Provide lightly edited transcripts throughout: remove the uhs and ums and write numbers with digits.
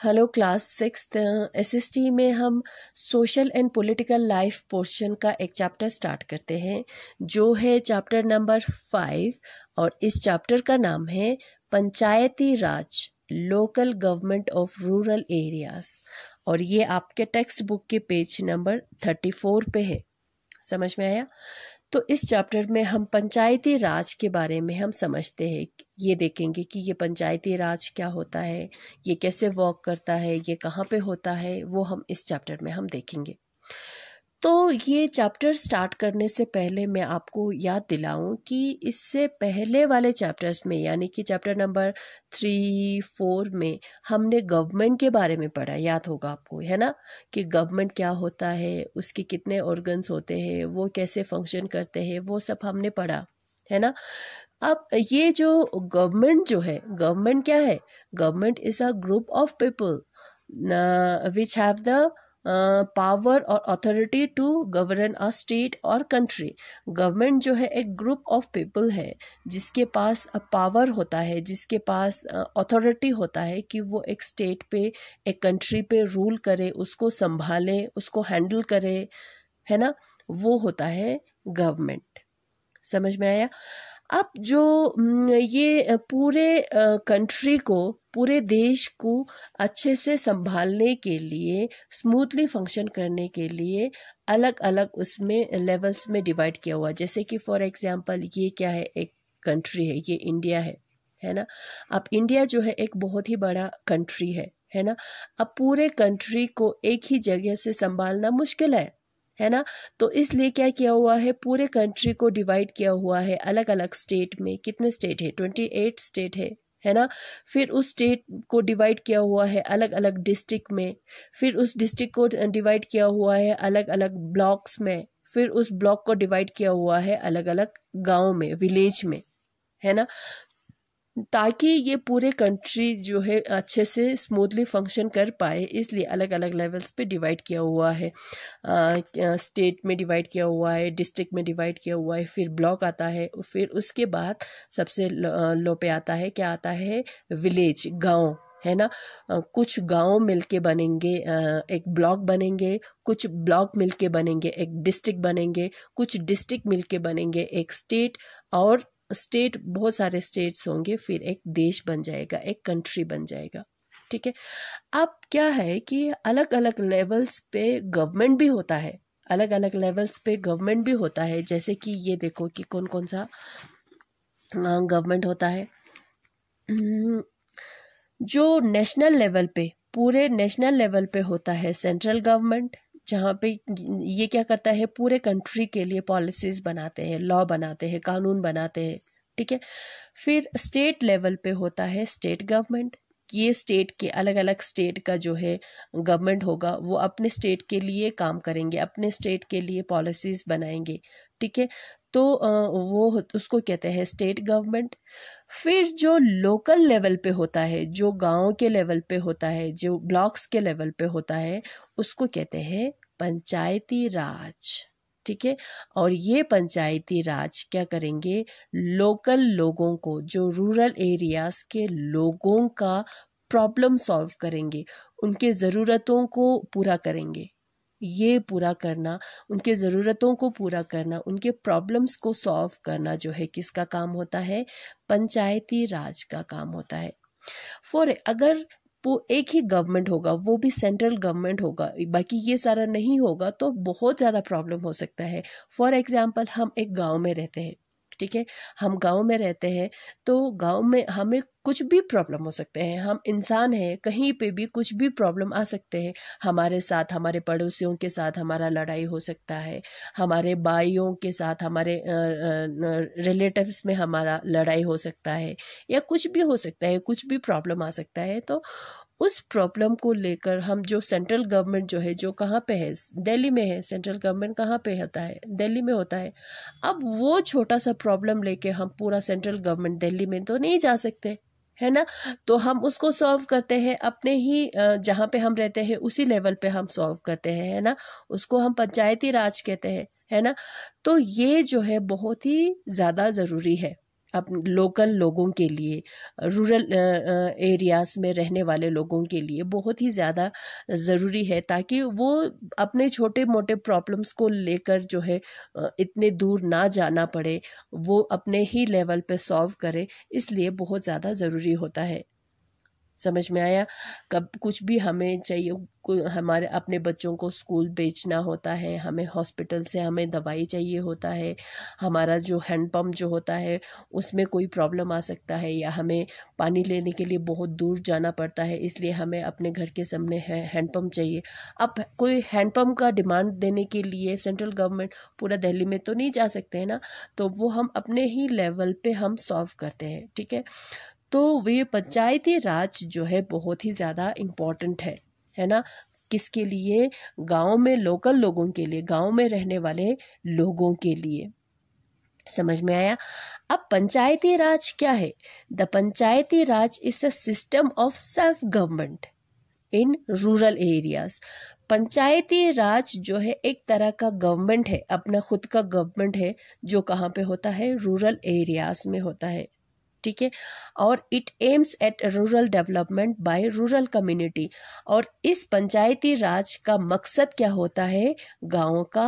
Hello class sixth SST में हम social and political life portion का एक चैप्टर स्टार्ट करते हैं जो है चैप्टर नंबर 5 और इस चैप्टर का नाम है Panchayati Raj local government of rural areas और ये आपके टेक्स्ट बुक के पेज नंबर 34 पे है। समझ में आया? तो इस चैप्टर में हम पंचायती राज के बारे में हम समझते हैं। ये देखेंगे कि ये पंचायती राज क्या होता है, ये कैसे वर्क करता है, ये कहाँ पे होता है, वो हम इस चैप्टर में हम देखेंगे। तो ये चैप्टर स्टार्ट करने से पहले मैं आपको याद दिलाऊं कि इससे पहले वाले चैप्टर्स में यानी कि चैप्टर नंबर 3-4 में हमने गवर्नमेंट के बारे में पढ़ा, याद होगा आपको, है ना, कि गवर्नमेंट क्या होता है, उसके कितने ऑर्गन्स होते हैं, वो कैसे फंक्शन करते हैं, वो सब हमने पढ़ा, है ना। अब ये जो गवर्नमेंट जो है, गवर्नमेंट क्या है? Government is a group of people which have the power और authority to govern a state और कंट्री। गवर्नमेंट जो है एक ग्रुप ऑफ पीपल है जिसके पास पावर होता है, जिसके पास अथॉरिटी होता है कि वो एक स्टेट पे, एक कंट्री पे रूल करे, उसको संभाले, उसको हैंडल करे, है ना, वो होता है गवर्नमेंट। समझ में आया? अब जो ये पूरे कंट्री को, पूरे देश को अच्छे से संभालने के लिए, स्मूथली फंक्शन करने के लिए अलग अलग उसमें लेवल्स में डिवाइड किया हुआ। जैसे कि फॉर एग्जांपल ये क्या है, एक कंट्री है, ये इंडिया है ना। अब इंडिया जो है एक बहुत ही बड़ा कंट्री है ना। अब पूरे कंट्री को एक ही जगह से संभालना मुश्किल है ना। तो इसलिए क्या किया हुआ है, पूरे कंट्री को डिवाइड किया हुआ है अलग अलग स्टेट में। कितने स्टेट है? 28 स्टेट है ना। फिर उस स्टेट को डिवाइड किया हुआ है अलग अलग डिस्ट्रिक्ट में। फिर उस डिस्ट्रिक्ट को डिवाइड किया हुआ है अलग अलग ब्लॉक्स में। फिर उस ब्लॉक को डिवाइड किया हुआ है अलग अलग गाँव में, विलेज में, है ना, ताकि ये पूरे कंट्री जो है अच्छे से स्मूथली फंक्शन कर पाए। इसलिए अलग अलग लेवल्स पे डिवाइड किया हुआ है। स्टेट में डिवाइड किया हुआ है, डिस्ट्रिक्ट में डिवाइड किया हुआ है, फिर ब्लॉक आता है, फिर उसके बाद सबसे लो पे आता है, क्या आता है? विलेज, गांव, है ना। कुछ गांव मिलके बनेंगे एक ब्लॉक बनेंगे, कुछ ब्लॉक मिलके बनेंगे एक डिस्ट्रिक्ट बनेंगे, कुछ डिस्ट्रिक्ट मिलके बनेंगे एक स्टेट, और स्टेट, बहुत सारे स्टेट्स होंगे, फिर एक देश बन जाएगा, एक कंट्री बन जाएगा। ठीक है। अब क्या है कि अलग अलग लेवल्स पे गवर्नमेंट भी होता है, अलग अलग लेवल्स पे गवर्नमेंट भी होता है। जैसे कि ये देखो कि कौन कौन सा गवर्नमेंट होता है। जो नेशनल लेवल पे, पूरे नेशनल लेवल पे होता है सेंट्रल गवर्नमेंट, जहाँ पे ये क्या करता है, पूरे कंट्री के लिए पॉलिसीज बनाते हैं, लॉ बनाते हैं, कानून बनाते हैं। ठीक है। फिर स्टेट लेवल पे होता है स्टेट गवर्नमेंट। ये स्टेट के, अलग अलग स्टेट का जो है गवर्नमेंट होगा, वो अपने स्टेट के लिए काम करेंगे, अपने स्टेट के लिए पॉलिसीज बनाएंगे। ठीक है। तो वो उसको कहते हैं स्टेट गवर्नमेंट। फिर जो लोकल लेवल पे होता है, जो गांव के लेवल पे होता है, जो ब्लॉक्स के लेवल पे होता है, उसको कहते हैं पंचायती राज। ठीक है। और ये पंचायती राज क्या करेंगे? लोकल लोगों को, जो रूरल एरियाज के लोगों का प्रॉब्लम सॉल्व करेंगे, उनके ज़रूरतों को पूरा करेंगे। ये पूरा करना, उनके ज़रूरतों को पूरा करना, उनके प्रॉब्लम्स को सॉल्व करना जो है किसका काम होता है? पंचायती राज का काम होता है। अगर एक ही गवर्नमेंट होगा, वो भी सेंट्रल गवर्नमेंट होगा, बाकी ये सारा नहीं होगा, तो बहुत ज़्यादा प्रॉब्लम हो सकता है। फॉर एग्जांपल हम एक गांव में रहते हैं, ठीक है, हम गांव में रहते हैं, तो गांव में हमें कुछ भी प्रॉब्लम हो सकते हैं। हम इंसान हैं, कहीं पे भी कुछ भी प्रॉब्लम आ सकते हैं। हमारे साथ, हमारे पड़ोसियों के साथ हमारा लड़ाई हो सकता है, हमारे भाइयों के साथ, हमारे रिलेटिव्स में हमारा लड़ाई हो सकता है, या कुछ भी हो सकता है, कुछ भी प्रॉब्लम आ सकता है। तो उस प्रॉब्लम को लेकर हम, जो सेंट्रल गवर्नमेंट जो है, जो कहाँ पे है? दिल्ली में है। सेंट्रल गवर्नमेंट कहाँ पे होता है? दिल्ली में होता है। अब वो छोटा सा प्रॉब्लम लेके हम पूरा सेंट्रल गवर्नमेंट दिल्ली में तो नहीं जा सकते, है ना। तो हम उसको सॉल्व करते हैं अपने ही जहाँ पे हम रहते हैं उसी लेवल पे हम सॉल्व करते हैं, है ना। उसको हम पंचायती राज कहते हैं, है ना। तो ये जो है बहुत ही ज़्यादा ज़रूरी है। लोकल लोगों के लिए, रूरल एरियाज़ में रहने वाले लोगों के लिए बहुत ही ज़्यादा ज़रूरी है, ताकि वो अपने छोटे मोटे प्रॉब्लम्स को लेकर जो है इतने दूर ना जाना पड़े, वो अपने ही लेवल पे सॉल्व करे, इसलिए बहुत ज़्यादा ज़रूरी होता है। समझ में आया? कब कुछ भी हमें चाहिए, हमारे अपने बच्चों को स्कूल भेजना होता है, हमें हॉस्पिटल से हमें दवाई चाहिए होता है, हमारा जो हैंडपम्प जो होता है उसमें कोई प्रॉब्लम आ सकता है, या हमें पानी लेने के लिए बहुत दूर जाना पड़ता है, इसलिए हमें अपने घर के सामने हैंडपम्प चाहिए। अब कोई हैंडपम्प का डिमांड देने के लिए सेंट्रल गवर्नमेंट पूरा दिल्ली में तो नहीं जा सकते हैं ना, तो वो हम अपने ही लेवल पे हम सॉल्व करते हैं। ठीक है, तो वे पंचायती राज जो है बहुत ही ज़्यादा इम्पोर्टेंट है ना। किसके लिए? गांव में लोकल लोगों के लिए, गांव में रहने वाले लोगों के लिए। समझ में आया? अब पंचायती राज क्या है? The Panchayati Raj is a system of self government in rural areas. Panchayati Raj जो है एक तरह का गवर्नमेंट है, अपना खुद का गवर्नमेंट है, जो कहाँ पे होता है? रूरल एरियाज में होता है। ठीक है, और it aims at rural development bye rural community. और इस पंचायती राज का मकसद क्या होता है? गाँव का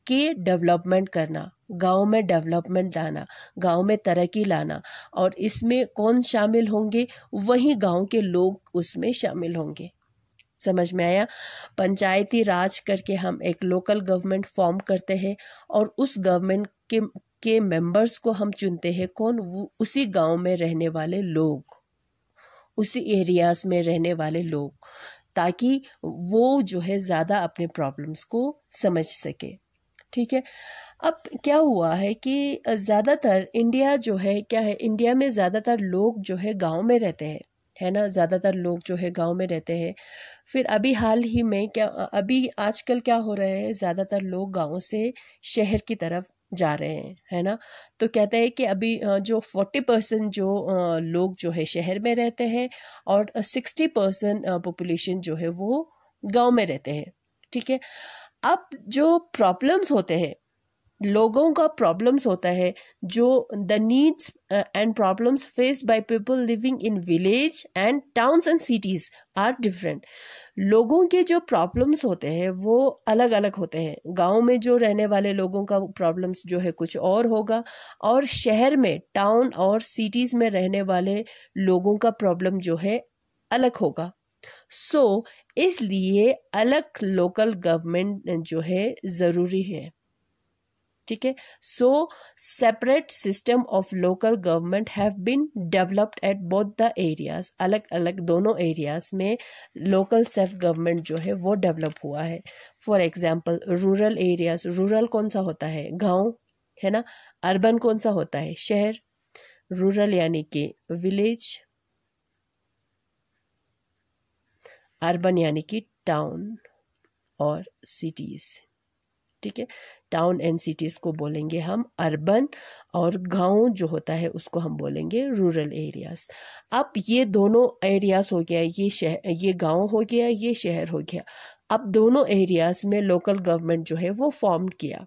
के डेवलपमेंट करना, गांव में डेवलपमेंट लाना, गांव में तरक्की लाना। और इसमें कौन शामिल होंगे? वही गांव के लोग उसमें शामिल होंगे। समझ में आया? पंचायती राज करके हम एक लोकल गवर्नमेंट फॉर्म करते हैं, और उस गवर्नमेंट के मेंबर्स को हम चुनते हैं। कौन? उसी गांव में रहने वाले लोग, उसी एरियाज में रहने वाले लोग, ताकि वो जो है ज़्यादा अपने प्रॉब्लम्स को समझ सके। ठीक है, अब क्या हुआ है कि ज़्यादातर इंडिया जो है क्या है, इंडिया में ज़्यादातर लोग जो है गांव में रहते हैं, है ना। ज़्यादातर लोग जो है गांव में रहते हैं। फिर अभी हाल ही में अभी आजकल क्या हो रहा है, ज़्यादातर लोग गाँव से शहर की तरफ जा रहे हैं, है ना। तो कहते हैं कि अभी जो 40% जो लोग जो है शहर में रहते हैं, और 60% पॉपुलेशन जो है वो गांव में रहते हैं। ठीक है, अब जो प्रॉब्लम्स होते हैं, लोगों का प्रॉब्लम्स होता है, जो the needs and problems faced by people living in village and towns and cities are different. लोगों के जो प्रॉब्लम्स होते हैं वो अलग अलग होते हैं। गांव में जो रहने वाले लोगों का प्रॉब्लम्स जो है कुछ और होगा, और शहर में, टाउन और सिटीज में रहने वाले लोगों का प्रॉब्लम जो है अलग होगा। सो इसलिए अलग लोकल गवर्नमेंट जो है ज़रूरी है। ठीक है, so separate system of local government have been developed at both the areas. अलग अलग दोनों एरियाज में लोकल सेल्फ गवर्नमेंट जो है वो डेवलप हुआ है। For example rural areas, rural कौन सा होता है? गांव, है ना। अर्बन कौन सा होता है? शहर। रूरल यानी कि विलेज, अर्बन यानी कि टाउन और सिटीज। ठीक है, टाउन एंड सिटीज़ को बोलेंगे हम अर्बन, और गांव जो होता है उसको हम बोलेंगे रूरल एरियाज। अब ये दोनों एरियाज हो गया, ये गांव हो गया, ये शहर हो गया। अब दोनों एरियाज में लोकल गवर्नमेंट जो है वो फॉर्म किया।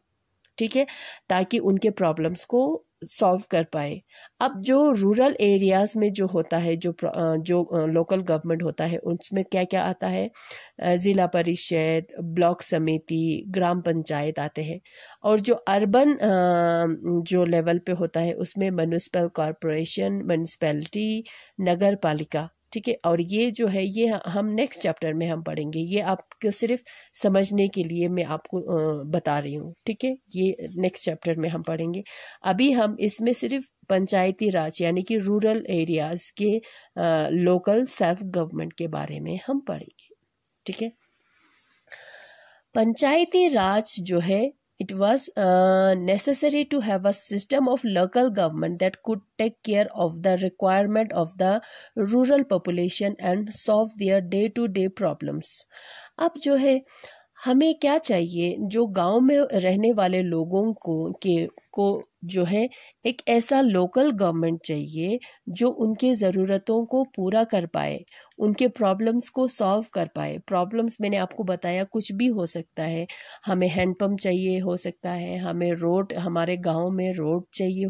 ठीक है, ताकि उनके प्रॉब्लम्स को सॉल्व कर पाए। अब जो रूरल एरियाज में जो होता है, जो लोकल गवर्नमेंट होता है, उसमें क्या क्या आता है? ज़िला परिषद, ब्लॉक समिति, ग्राम पंचायत आते हैं। और जो अर्बन जो लेवल पे होता है उसमें म्युनिसिपल कॉरपोरेशन, म्युनिसिपैलिटी, नगर पालिका। ठीक है, और ये जो है ये हम नेक्स्ट चैप्टर में हम पढ़ेंगे। ये आपको सिर्फ समझने के लिए मैं आपको बता रही हूँ। ठीक है, ये नेक्स्ट चैप्टर में हम पढ़ेंगे। अभी हम इसमें सिर्फ पंचायती राज यानी कि रूरल एरियाज के लोकल सेल्फ गवर्नमेंट के बारे में हम पढ़ेंगे। ठीक है, पंचायती राज जो है, it was necessary to have a system of local government that could take care of the requirement of the rural population and solve their day-to-day problems. अब जो है हमें क्या चाहिए? जो गांव में रहने वाले लोगों को के को जो है एक ऐसा लोकल गवर्नमेंट चाहिए जो उनके ज़रूरतों को पूरा कर पाए, उनके प्रॉब्लम्स को सॉल्व कर पाए। प्रॉब्लम्स मैंने आपको बताया कुछ भी हो सकता है, हमें हैंडपम्प चाहिए हो सकता है, हमें रोड, हमारे गांव में रोड चाहिए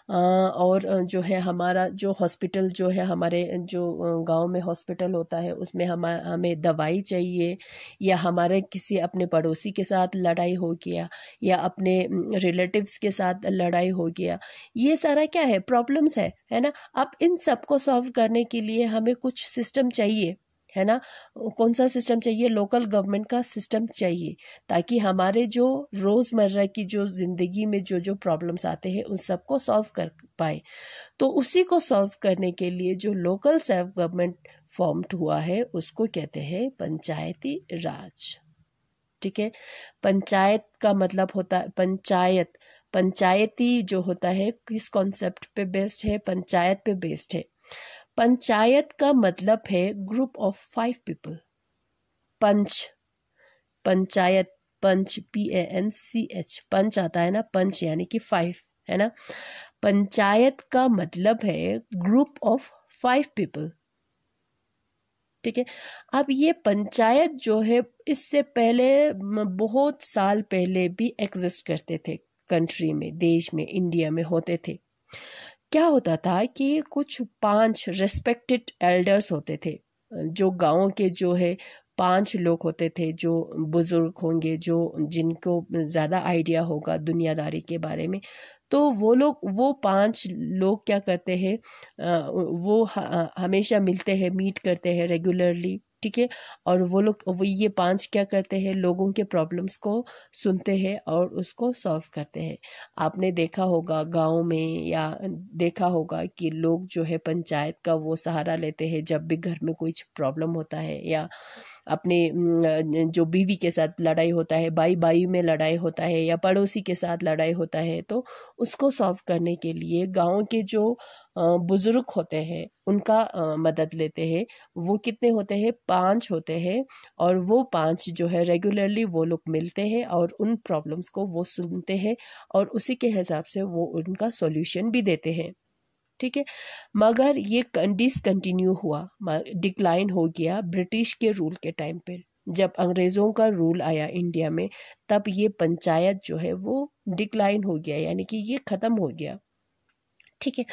और जो है हमारा जो हॉस्पिटल जो है, हमारे जो गांव में हॉस्पिटल होता है उसमें हमें दवाई चाहिए, या हमारे किसी अपने पड़ोसी के साथ लड़ाई हो गया, या अपने रिलेटिव्स के साथ लड़ाई हो गया, ये सारा क्या है, प्रॉब्लम्स है ना। अब इन सब को सॉल्व करने के लिए हमें कुछ सिस्टम चाहिए, है ना। कौन सा सिस्टम चाहिए? लोकल गवर्नमेंट का सिस्टम चाहिए, ताकि हमारे जो रोज़मर्रा की जो ज़िंदगी में जो जो प्रॉब्लम्स आते हैं उन सबको सॉल्व कर पाए। तो उसी को सॉल्व करने के लिए जो लोकल सेल्फ गवर्नमेंट फॉर्म्ड हुआ है उसको कहते हैं पंचायती राज। ठीक है, पंचायत का मतलब होता है पंचायत, पंचायती जो होता है किस कॉन्सेप्ट पे बेस्ड है? पंचायत पे बेस्ड है। पंचायत का मतलब है ग्रुप ऑफ 5 पीपल। पंच, पंचायत, पंच, PANCH, पंच आता है ना, पंच यानी कि 5, है ना। पंचायत का मतलब है ग्रुप ऑफ 5 पीपल। ठीक है, अब ये पंचायत जो है इससे पहले बहुत साल पहले भी एग्जिस्ट करते थे कंट्री में, देश में, इंडिया में होते थे। क्या होता था कि कुछ 5 रेस्पेक्टेड एल्डर्स होते थे, जो गांव के जो है 5 लोग होते थे, जो बुजुर्ग होंगे, जो जिनको ज़्यादा आइडिया होगा दुनियादारी के बारे में। तो वो 5 लोग क्या करते हैं, वो हमेशा मिलते हैं, मीट करते हैं रेगुलरली। ठीक है, और वो ये 5 क्या करते हैं, लोगों के प्रॉब्लम्स को सुनते हैं और उसको सॉल्व करते हैं। आपने देखा होगा गांव में, या देखा होगा कि लोग जो है पंचायत का वो सहारा लेते हैं जब भी घर में कोई प्रॉब्लम होता है, या अपने जो बीवी के साथ लड़ाई होता है, भाई भाई में लड़ाई होता है, या पड़ोसी के साथ लड़ाई होता है, तो उसको सॉल्व करने के लिए गांव के जो बुजुर्ग होते हैं उनका मदद लेते हैं। वो कितने होते हैं? 5 होते हैं, और वो 5 जो है रेगुलरली वो लोग मिलते हैं और उन प्रॉब्लम्स को वो सुनते हैं और उसी के हिसाब से वो उनका सॉल्यूशन भी देते हैं। ठीक है, मगर ये डिसकंटिन्यू हुआ, डिक्लाइन हो गया ब्रिटिश के रूल के टाइम पे। जब अंग्रेज़ों का रूल आया इंडिया में, तब ये पंचायत जो है वो डिक्लाइन हो गया, यानी कि ये ख़त्म हो गया। ठीक है,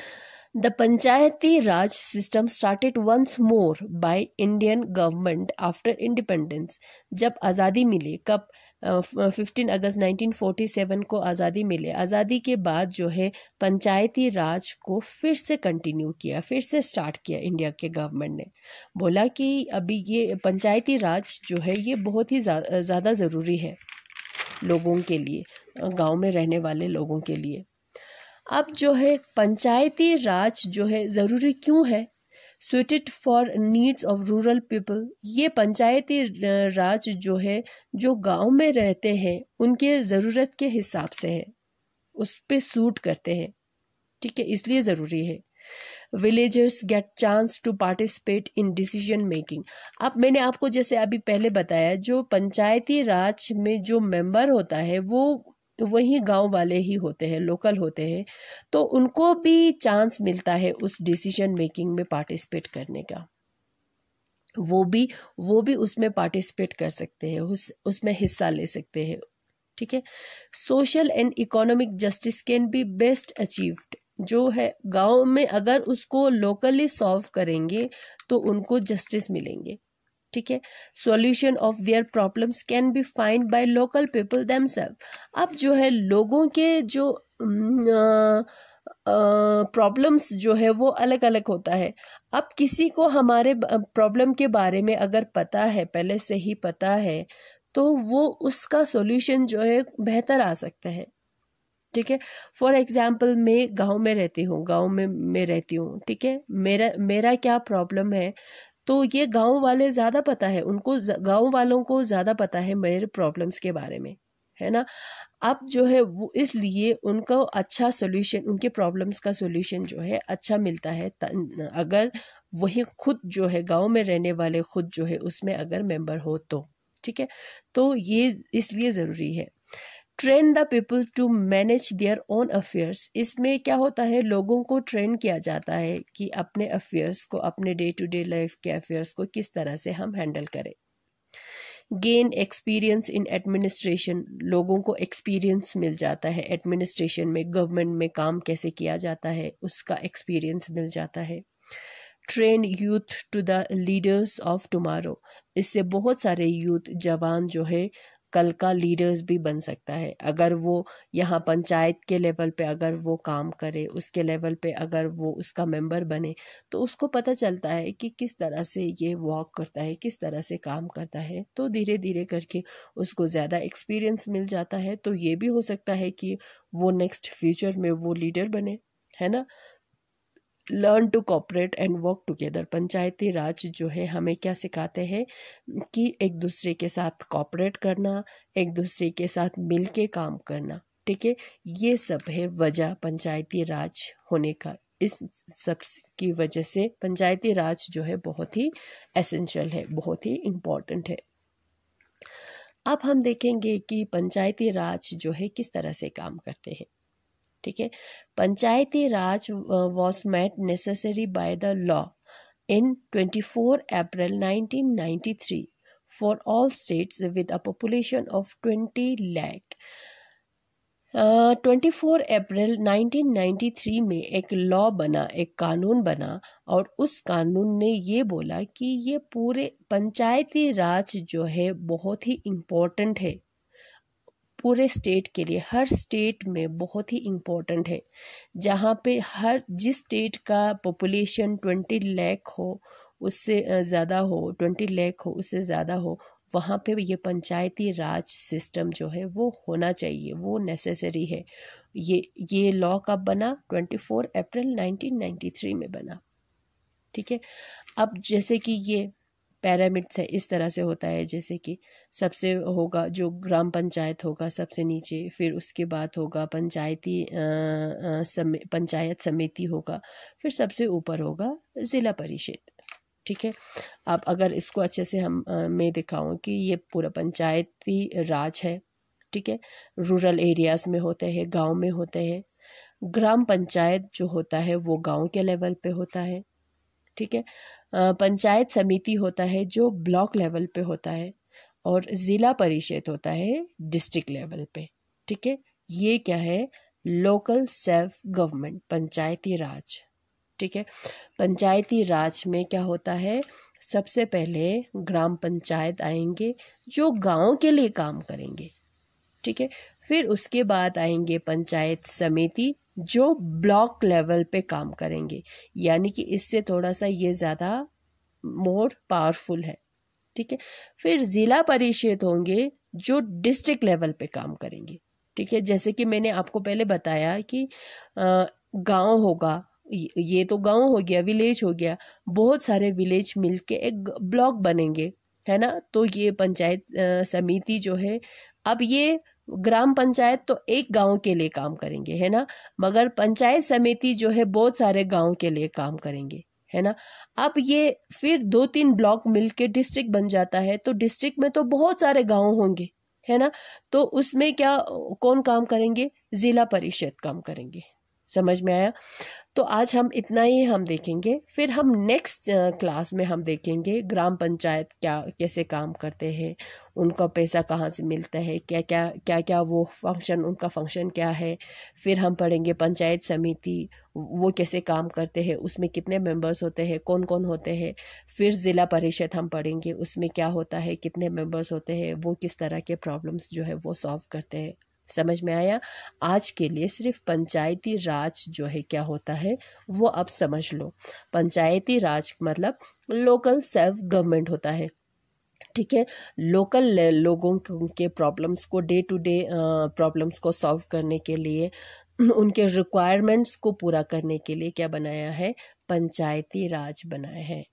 the Panchayati Raj system started once more by Indian government after independence. जब आज़ादी मिली, कब? 15 अगस्त 1947 को आज़ादी मिले। आज़ादी के बाद जो है पंचायती राज को फिर से कंटिन्यू किया, फिर से स्टार्ट किया इंडिया के गवर्नमेंट ने। बोला कि अभी ये पंचायती राज जो है ये बहुत ही ज़्यादा ज़रूरी है लोगों के लिए, गांव में रहने वाले लोगों के लिए। अब जो है पंचायती राज जो है ज़रूरी क्यों है? Suited for needs of rural people. ये पंचायती राज जो है, जो गांव में रहते हैं उनके ज़रूरत के हिसाब से है, उस पे सूट करते हैं। ठीक है, इसलिए ज़रूरी है। Villagers get chance to participate in decision making. अब मैंने आपको जैसे अभी पहले बताया, जो पंचायती राज में जो मेंबर होता है वो वही गांव वाले ही होते हैं, लोकल होते हैं, तो उनको भी चांस मिलता है उस डिसीजन मेकिंग में पार्टिसिपेट करने का। वो भी उसमें पार्टिसिपेट कर सकते हैं, उसमें हिस्सा ले सकते हैं। ठीक है, social and economic justice can be best achieved. जो है गांव में अगर उसको लोकली सॉल्व करेंगे तो उनको जस्टिस मिलेंगे। ठीक है, solution of their problems can be find by local people themself. अब जो है लोगों के जो प्रॉब्लम्स जो है वो अलग अलग होता है। अब किसी को हमारे प्रॉब्लम के बारे में अगर पता है, पहले से ही पता है, तो वो उसका सॉल्यूशन जो है बेहतर आ सकता है। ठीक है, फॉर एग्जाम्पल मैं गांव में रहती हूँ, ठीक है, मेरा क्या प्रॉब्लम है, तो ये गांव वाले ज़्यादा पता है, उनको गांव वालों को ज़्यादा पता है मेरे प्रॉब्लम्स के बारे में, है ना। अब जो है वो इसलिए उनको अच्छा सॉल्यूशन, उनके प्रॉब्लम्स का सॉल्यूशन जो है अच्छा मिलता है, अगर वही खुद जो है गांव में रहने वाले खुद जो है उसमें अगर मेंबर हो तो। ठीक है, तो ये इसलिए ज़रूरी है। Train the people to manage their own affairs, इसमें क्या होता है, लोगों को ट्रेन किया जाता है कि अपने अफेयर्स को, अपने डे टू डे लाइफ के अफेयर्स को किस तरह से हम हैंडल करें। गेन एक्सपीरियंस इन एडमिनिस्ट्रेशन, लोगों को एक्सपीरियंस मिल जाता है एडमिनिस्ट्रेशन में, गवर्नमेंट में काम कैसे किया जाता है उसका एक्सपीरियंस मिल जाता है। Train youth to the leaders of tomorrow, इससे बहुत सारे यूथ जवान जो है कल का लीडर्स भी बन सकता है। अगर वो यहाँ पंचायत के लेवल पे अगर वो काम करे, उसके लेवल पे अगर वो उसका मेंबर बने, तो उसको पता चलता है कि किस तरह से ये वॉक करता है, किस तरह से काम करता है, तो धीरे धीरे करके उसको ज़्यादा एक्सपीरियंस मिल जाता है। तो ये भी हो सकता है कि वो नेक्स्ट फ्यूचर में वो लीडर बने, है ना। Learn to cooperate and work together, Panchayati Raj जो है हमें क्या सिखाते हैं कि एक दूसरे के साथ कोऑपरेट करना, एक दूसरे के साथ मिल के काम करना, ठीक है। ये सब है वजह पंचायती राज होने का। इस सब की वजह से पंचायती राज जो है बहुत ही एसेंशियल है, बहुत ही इम्पोर्टेंट है। अब हम देखेंगे कि पंचायती राज जो है किस तरह से काम करते हैं, ठीक है। Panchayati Raj was made necessary by the law in 24 April 1993 for all states with a population of 20 lakh. 24 अप्रैल 1993 में एक लॉ बना, एक कानून बना, और उस कानून ने ये बोला कि ये पूरे पंचायती राज जो है बहुत ही इम्पोर्टेंट है पूरे स्टेट के लिए, हर स्टेट में बहुत ही इम्पोर्टेंट है। जहाँ पे जिस स्टेट का पॉपुलेशन 20 लाख हो, उससे ज़्यादा हो, 20 लाख हो उससे ज़्यादा हो, वहाँ पे ये पंचायती राज सिस्टम जो है वो होना चाहिए, वो नेसेसरी है। ये लॉ कब बना? 24 अप्रैल 1993 में बना, ठीक है। अब जैसे कि ये पैरामिड्स है, इस तरह से होता है, जैसे कि सबसे होगा जो ग्राम पंचायत होगा सबसे नीचे, फिर उसके बाद होगा पंचायत समिति होगा, फिर सबसे ऊपर होगा ज़िला परिषद, ठीक है। अब अगर इसको अच्छे से मैं दिखाऊं कि ये पूरा पंचायती राज है, ठीक है। रूरल एरियाज़ में होते हैं, गांव में होते हैं। ग्राम पंचायत जो होता है वो गांव के लेवल पे होता है, ठीक है। पंचायत समिति होता है जो ब्लॉक लेवल पे होता है, और ज़िला परिषद होता है डिस्ट्रिक्ट लेवल पे, ठीक है। ये क्या है? लोकल सेल्फ गवर्नमेंट, पंचायती राज, ठीक है। पंचायती राज में क्या होता है? सबसे पहले ग्राम पंचायत आएंगे जो गांव के लिए काम करेंगे, ठीक है। फिर उसके बाद आएंगे पंचायत समिति जो ब्लॉक लेवल पे काम करेंगे, यानी कि इससे थोड़ा सा ये ज़्यादा मोर पावरफुल है, ठीक है। फिर ज़िला परिषद होंगे जो डिस्ट्रिक्ट लेवल पे काम करेंगे, ठीक है। जैसे कि मैंने आपको पहले बताया कि गांव होगा, ये तो गांव हो गया, विलेज हो गया, बहुत सारे विलेज मिलके एक ब्लॉक बनेंगे, है ना। तो ये पंचायत समिति जो है, अब ये ग्राम पंचायत तो एक गांव के लिए काम करेंगे, है ना, मगर पंचायत समिति जो है बहुत सारे गांव के लिए काम करेंगे, है ना। अब ये फिर 2-3 ब्लॉक मिलके डिस्ट्रिक्ट बन जाता है, तो डिस्ट्रिक्ट में तो बहुत सारे गांव होंगे, है ना। तो उसमें क्या कौन काम करेंगे? ज़िला परिषद काम करेंगे। समझ में आया? तो आज हम इतना ही हम देखेंगे, फिर हम नेक्स्ट क्लास में हम देखेंगे ग्राम पंचायत कैसे काम करते हैं, उनका पैसा कहाँ से मिलता है, क्या वो फंक्शन, उनका फंक्शन क्या है। फिर हम पढ़ेंगे पंचायत समिति, वो कैसे काम करते हैं, उसमें कितने मेंबर्स होते हैं, कौन कौन होते हैं। फिर ज़िला परिषद हम पढ़ेंगे, उसमें क्या होता है, कितने मेंबर्स होते हैं, वो किस तरह के प्रॉब्लम्स जो है वो सॉल्व करते हैं। समझ में आया? आज के लिए सिर्फ पंचायती राज जो है क्या होता है वो अब समझ लो। पंचायती राज मतलब लोकल सेल्फ गवर्नमेंट होता है, ठीक है। लोकल लोगों के प्रॉब्लम्स को, डे टू डे प्रॉब्लम्स को सॉल्व करने के लिए, उनके रिक्वायरमेंट्स को पूरा करने के लिए क्या बनाया है? पंचायती राज बनाया है।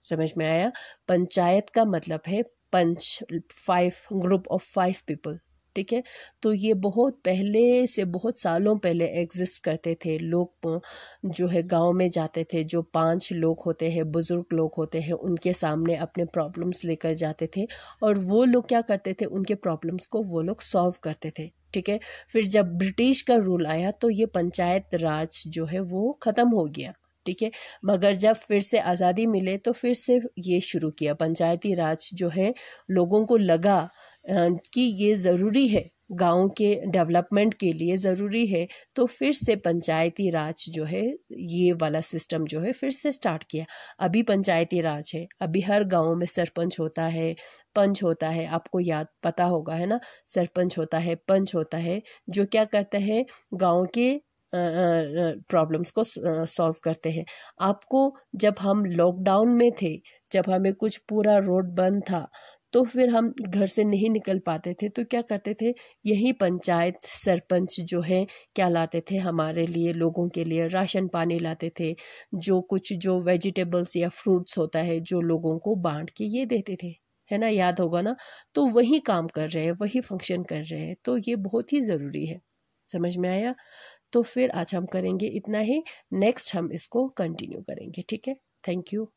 समझ में आया? पंचायत का मतलब है पंच, 5 ग्रुप ऑफ 5 पीपल, ठीक है। तो ये बहुत पहले से, बहुत सालों पहले एग्जिस्ट करते थे। लोग जो है गांव में जाते थे, जो 5 लोग होते हैं, बुज़ुर्ग लोग होते हैं, उनके सामने अपने प्रॉब्लम्स लेकर जाते थे और वो लोग क्या करते थे, उनके प्रॉब्लम्स को वो लोग सॉल्व करते थे, ठीक है। फिर जब ब्रिटिश का रूल आया तो ये पंचायत राज जो है वो ख़त्म हो गया, ठीक है। मगर जब फिर से आज़ादी मिले तो फिर से ये शुरू किया पंचायती राज जो है। लोगों को लगा कि ये ज़रूरी है, गांव के डेवलपमेंट के लिए ज़रूरी है, तो फिर से पंचायती राज जो है, ये वाला सिस्टम जो है फिर से स्टार्ट किया। अभी पंचायती राज है, अभी हर गांव में सरपंच होता है, पंच होता है, आपको याद पता होगा है ना। सरपंच होता है, पंच होता है, जो क्या करता है, गांव के प्रॉब्लम्स को सॉल्व करते हैं। आपको जब हम लॉकडाउन में थे, जब हमें कुछ पूरा रोड बंद था, तो फिर हम घर से नहीं निकल पाते थे, तो क्या करते थे, यही पंचायत सरपंच जो है क्या लाते थे हमारे लिए, लोगों के लिए राशन पानी लाते थे, जो कुछ जो वेजिटेबल्स या फ्रूट्स होता है जो लोगों को बांट के ये देते थे, है ना, याद होगा ना। तो वही काम कर रहे हैं, वही फंक्शन कर रहे हैं, तो ये बहुत ही ज़रूरी है। समझ में आया? तो फिर आज हम करेंगे इतना ही, नेक्स्ट हम इसको कंटिन्यू करेंगे, ठीक है। Thank you.